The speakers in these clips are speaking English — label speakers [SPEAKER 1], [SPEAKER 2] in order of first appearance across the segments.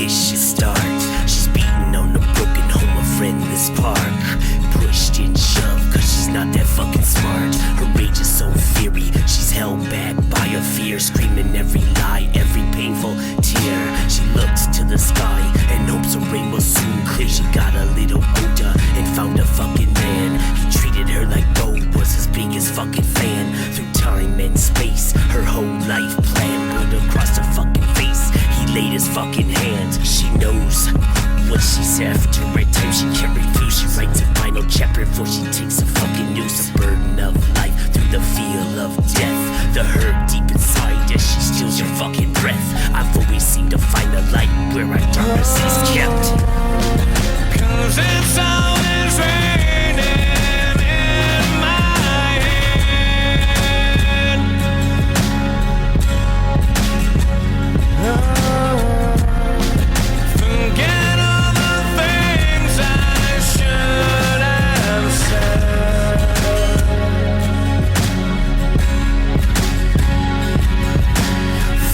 [SPEAKER 1] vicious start. She's beating on the broken home of friendless park. Pushed and shoved cause she's not that fucking smart. Her rage is so fury, she's held back by her fear. Screaming every lie, every painful tear. She looks to the sky and hopes a rain will soon clear. She got a little older and found a fucking man. He treated her like gold was his biggest fucking fan. Through time and space, her whole life plan put across her fucking face. He laid his fucking hand. She knows what she's after. At times she can't refuse. She writes a final chapter before she takes a fucking noose. A burden of life through the feel of death. The hurt deep inside as she steals your fucking breath. I've always seemed to find a light where our darkness is kept.
[SPEAKER 2] Cause it's always raining in my head. Forget all the things I should have said.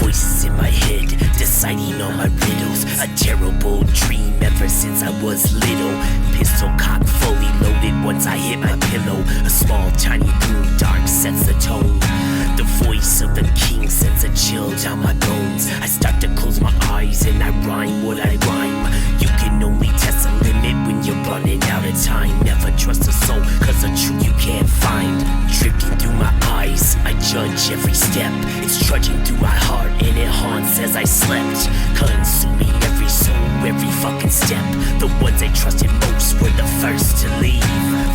[SPEAKER 1] Voices in my head, deciding all my riddles. A terrible dream ever since I was little. Pistol cock fully loaded once I hit my pillow. A small tiny room, dark sets the tone. The voice of the king sends a chill down my bones. I start to close my eyes and I rhyme what I rhyme. You can only test a limit when you're running out of time. Never trust a soul cause the truth you can't find. Drifting through my eyes, I judge every step. It's trudging through my heart and it haunts as I slept. Consuming every soul, every fucking step. The ones I trusted most were the first to leave.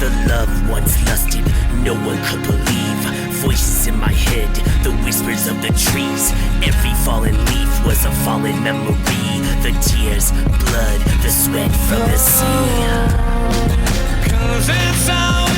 [SPEAKER 1] The loved ones lusted, no one could believe. Voices in my head, the whispers of the trees. Every fallen leaf was a fallen memory. The tears, blood, the sweat from the sea.
[SPEAKER 2] Cause it's all